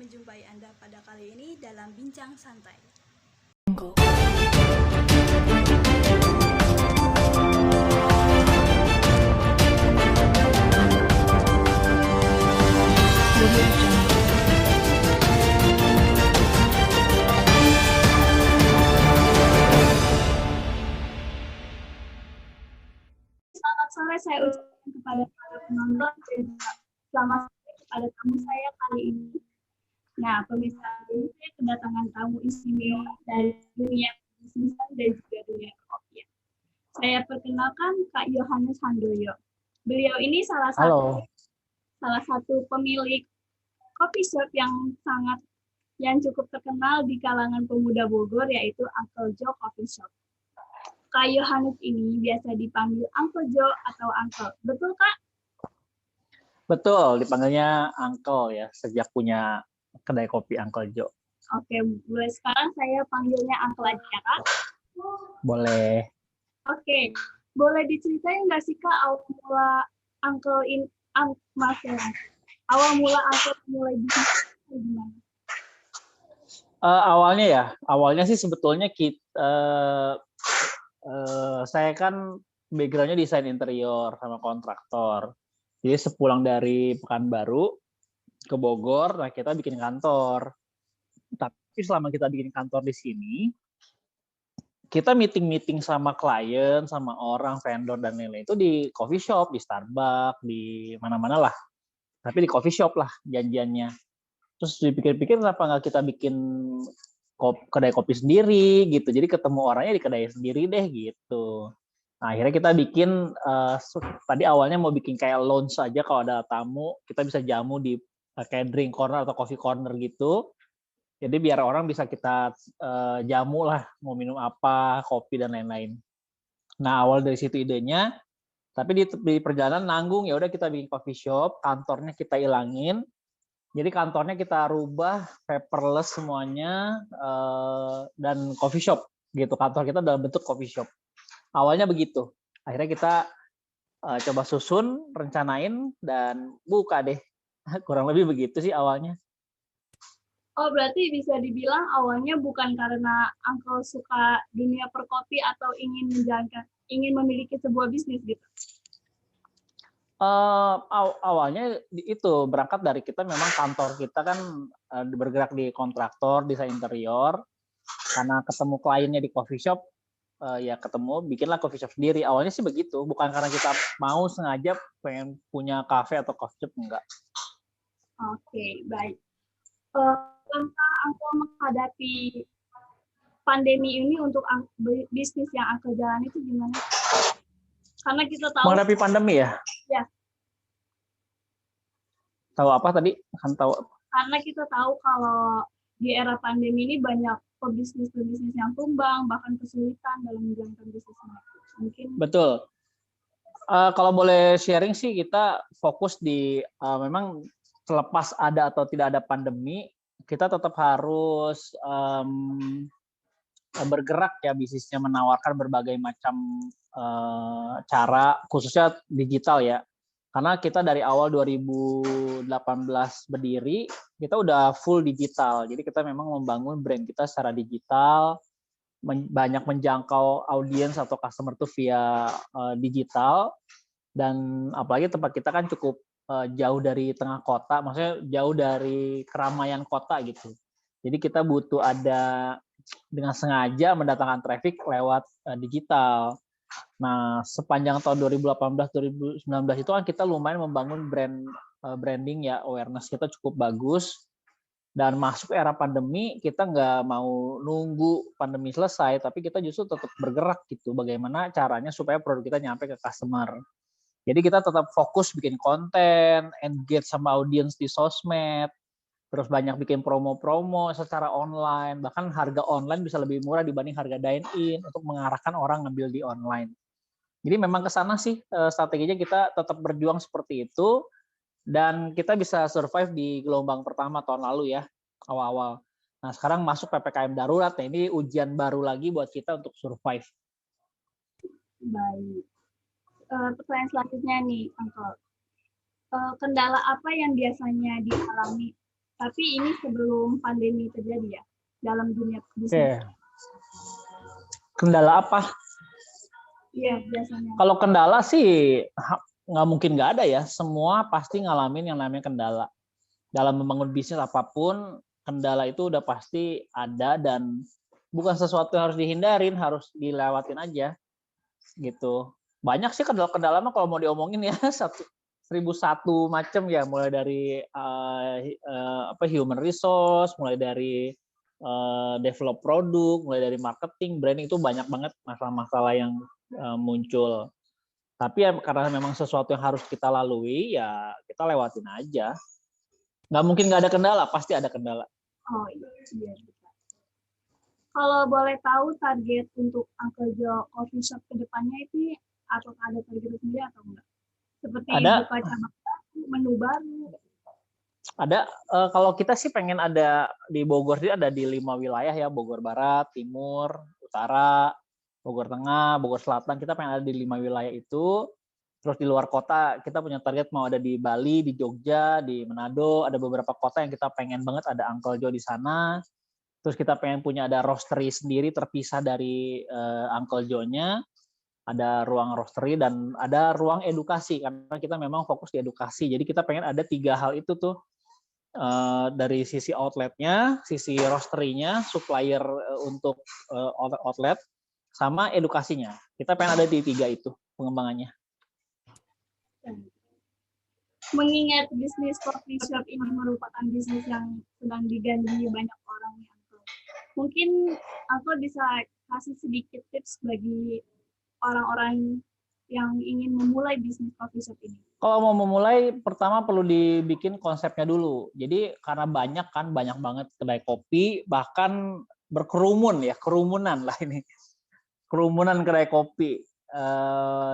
menjumpai Anda pada kali ini dalam Bincang Santai. Selamat sore saya ucapkan kepada para penonton dan selamat sore kepada tamu saya kali ini. Nah, pemirsa, ini saya kedatangan tamu istimewa dari dunia bisnis dan juga dunia kopi. Saya perkenalkan Kak Yohanes Handoyo. Beliau ini salah satu pemilik coffee shop yang cukup terkenal di kalangan pemuda Bogor, yaitu Uncle Joe Coffee Shop. Kak Yohanes ini biasa dipanggil Uncle Joe atau Uncle. Betul, Kak? Betul, dipanggilnya Uncle ya, sejak punya kedai kopi Uncle Joe. Oke, mulai sekarang saya panggilnya Uncle aja, Kak. Boleh. Oke, boleh diceritain nggak sih, Kak, awal mula Uncle mulai bisnis gimana? Awalnya sih sebetulnya saya kan backgroundnya desain interior sama kontraktor. Jadi sepulang dari Pekanbaru ke Bogor, nah kita bikin kantor. Tapi selama kita bikin kantor di sini, kita meeting sama klien, sama orang, vendor dan lain-lain itu di coffee shop, di Starbucks, di mana-mana lah. Tapi di coffee shop lah janjiannya. Terus dipikir-pikir kenapa nggak kita bikin kedai kopi sendiri gitu. Jadi ketemu orangnya di kedai sendiri deh gitu. Nah, akhirnya kita bikin tadi awalnya mau bikin kayak lounge aja, kalau ada tamu kita bisa jamu di kayak drink corner atau coffee corner gitu. Jadi biar orang bisa kita jamu lah, mau minum apa, kopi dan lain-lain. Nah, awal dari situ idenya, tapi di perjalanan nanggung, ya udah kita bikin coffee shop, kantornya kita ilangin. Jadi kantornya kita rubah paperless semuanya dan coffee shop gitu. Kantor kita dalam bentuk coffee shop. Awalnya begitu. Akhirnya kita coba susun, rencanain dan buka deh. Kurang lebih begitu sih awalnya. Oh, berarti bisa dibilang awalnya bukan karena Uncle suka dunia perkopi atau ingin memiliki sebuah bisnis gitu. Awalnya itu berangkat dari kita, memang kantor kita kan bergerak di kontraktor, desain interior. Karena ketemu kliennya di coffee shop, ya ketemu, bikinlah coffee shop sendiri. Awalnya sih begitu, bukan karena kita mau sengaja pengen punya cafe atau coffee shop, enggak. Oke, baik. Langkah Uncle menghadapi pandemi ini untuk bisnis yang Uncle jalani itu gimana? Karena kita tahu menghadapi pandemi ya? Ya. Tahu apa tadi? Karena kita tahu kalau di era pandemi ini banyak pebisnis yang tumbang, bahkan kesulitan dalam menjalankan bisnisnya. Mungkin. Betul. Kalau boleh sharing sih, kita fokus di memang selepas ada atau tidak ada pandemi, kita tetap harus bergerak ya bisnisnya, menawarkan berbagai macam cara, khususnya digital ya. Karena kita dari awal 2018 berdiri, kita udah full digital. Jadi kita memang membangun brand kita secara digital, banyak menjangkau audiens atau customer tuh via digital. Dan apalagi tempat kita kan cukup jauh dari tengah kota, maksudnya jauh dari keramaian kota gitu. Jadi kita butuh ada dengan sengaja mendatangkan traffic lewat digital. Nah, sepanjang tahun 2018-2019 itu kan kita lumayan membangun branding ya, awareness kita cukup bagus. Dan masuk era pandemi, kita nggak mau nunggu pandemi selesai, tapi kita justru tetap bergerak gitu. Bagaimana caranya supaya produk kita nyampe ke customer. Jadi kita tetap fokus bikin konten, engage sama audiens di sosmed, terus banyak bikin promo-promo secara online, bahkan harga online bisa lebih murah dibanding harga dine-in untuk mengarahkan orang ngambil di online. Jadi memang ke sana sih strateginya, kita tetap berjuang seperti itu, dan kita bisa survive di gelombang pertama tahun lalu ya, awal-awal. Nah, sekarang masuk PPKM darurat, nah ini ujian baru lagi buat kita untuk survive. Baik. Pertanyaan selanjutnya nih, Uncle. Kendala apa yang biasanya dialami Tapi ini sebelum pandemi terjadi ya, dalam dunia bisnis. Oke. Kendala apa? Iya, biasanya. Kalau kendala sih nggak mungkin nggak ada ya. Semua pasti ngalamin yang namanya kendala. Dalam membangun bisnis apapun, kendala itu udah pasti ada dan bukan sesuatu yang harus dihindarin, harus dilewatin aja gitu. Banyak sih kendala-kendala mah kalau mau diomongin ya 1001 macam ya, mulai dari human resource, mulai dari develop produk, mulai dari marketing, branding, itu banyak banget masalah-masalah yang muncul. Tapi ya karena memang sesuatu yang harus kita lalui, ya kita lewatin aja. Nggak mungkin nggak ada kendala, pasti ada kendala. Oh iya. Kalau boleh tahu target untuk Uncle Joe Coffee Shop ke depannya itu apakah ada target sendiri atau enggak? Seperti Ada. buka cabang baru, menu baru. Ada, kalau kita sih pengen ada di Bogor, sih ada di 5 wilayah ya, Bogor Barat, Timur, Utara, Bogor Tengah, Bogor Selatan. Kita pengen ada di 5 wilayah itu. Terus di luar kota kita punya target mau ada di Bali, di Jogja, di Manado. Ada beberapa kota yang kita pengen banget ada Uncle Joe di sana. Terus kita pengen punya ada roastery sendiri terpisah dari Uncle Joe-nya. Ada ruang roastery dan ada ruang edukasi karena kita memang fokus di edukasi. Jadi kita pengen ada 3 hal itu tuh. Dari sisi outletnya, sisi roastery-nya, supplier untuk outlet, sama edukasinya. Kita pengen ada di 3 itu pengembangannya. Mengingat bisnis coffee shop ini merupakan bisnis yang sedang digandrungi banyak orang ya, mungkin aku bisa kasih sedikit tips bagi orang-orang yang ingin memulai bisnis coffee shop ini. Kalau mau memulai, pertama perlu dibikin konsepnya dulu. Jadi karena banyak banget kedai kopi, bahkan berkerumun ya, kerumunan lah ini. Kerumunan kedai kopi.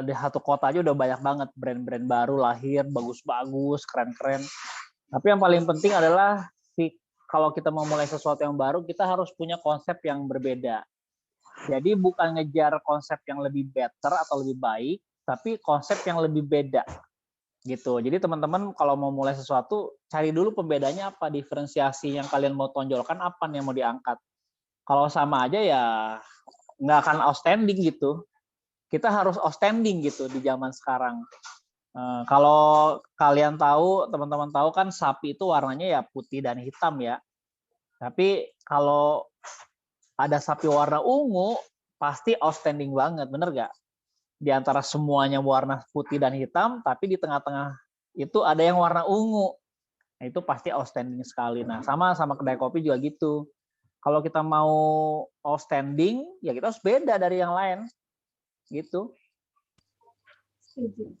Di satu kota aja udah banyak banget brand-brand baru lahir, bagus-bagus, keren-keren. Tapi yang paling penting adalah kalau kita mau mulai sesuatu yang baru, kita harus punya konsep yang berbeda. Jadi bukan ngejar konsep yang lebih better atau lebih baik, tapi konsep yang lebih beda. Gitu. Jadi teman-teman kalau mau mulai sesuatu, cari dulu pembedanya apa, diferensiasi yang kalian mau tonjolkan apa nih yang mau diangkat. Kalau sama aja ya nggak akan outstanding gitu. Kita harus outstanding gitu di zaman sekarang. Kalau kalian tahu, teman-teman tahu kan sapi itu warnanya ya putih dan hitam ya. Tapi kalau ada sapi warna ungu, pasti outstanding banget, bener nggak? Di antara semuanya warna putih dan hitam, tapi di tengah-tengah itu ada yang warna ungu. Nah, itu pasti outstanding sekali. Nah, sama kedai kopi juga gitu. Kalau kita mau outstanding, ya kita harus beda dari yang lain. Gitu. Setuju.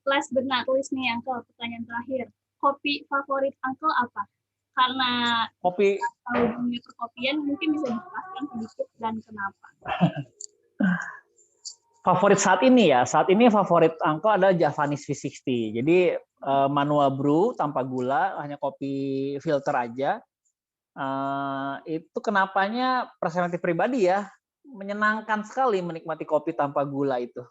Last but not least nih, Uncle, pertanyaan terakhir. Kopi favorit Uncle apa? Karena kopi tahu dunia perkopian, mungkin bisa dijelaskan sedikit dan kenapa? Favorit saat ini favorit Uncle adalah Javanese V60. Jadi manual brew tanpa gula, hanya kopi filter aja. Itu kenapanya personality pribadi ya, menyenangkan sekali menikmati kopi tanpa gula itu.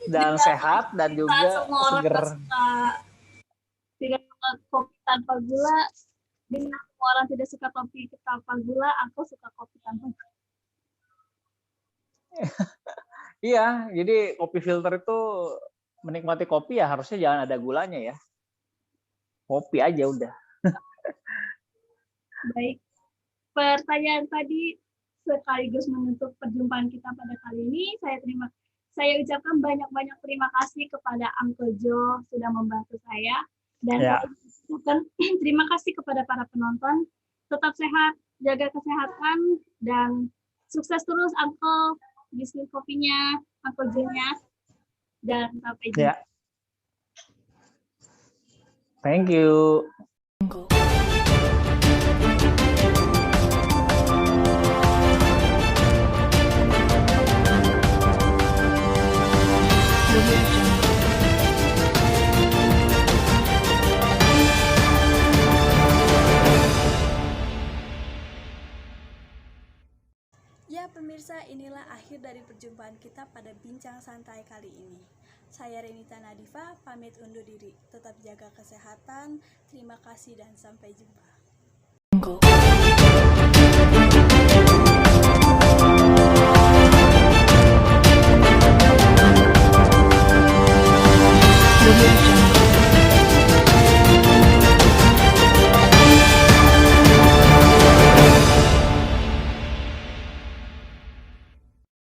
Dan sehat dan juga seger. Tidak suka kopi tanpa gula, dengan orang tidak suka kopi tanpa gula, aku suka kopi tanpa gula. Iya, jadi kopi filter itu menikmati kopi ya harusnya jangan ada gulanya ya. Kopi aja udah. Baik. Pertanyaan tadi sekaligus menutup perjumpaan kita pada kali ini. Saya ucapkan banyak-banyak terima kasih kepada Uncle Joe sudah membantu saya. Dan saya ucapkan terima kasih kepada para penonton. Tetap sehat, jaga kesehatan, dan sukses terus Uncle, bisnis kopinya, Uncle Joe-nya, dan sampai jumpa. Thank you. Ya pemirsa, inilah akhir dari perjumpaan kita pada Bincang Santai kali ini. Saya Renita Nadifa, pamit undur diri. Tetap jaga kesehatan. Terima kasih dan sampai jumpa. Thank you.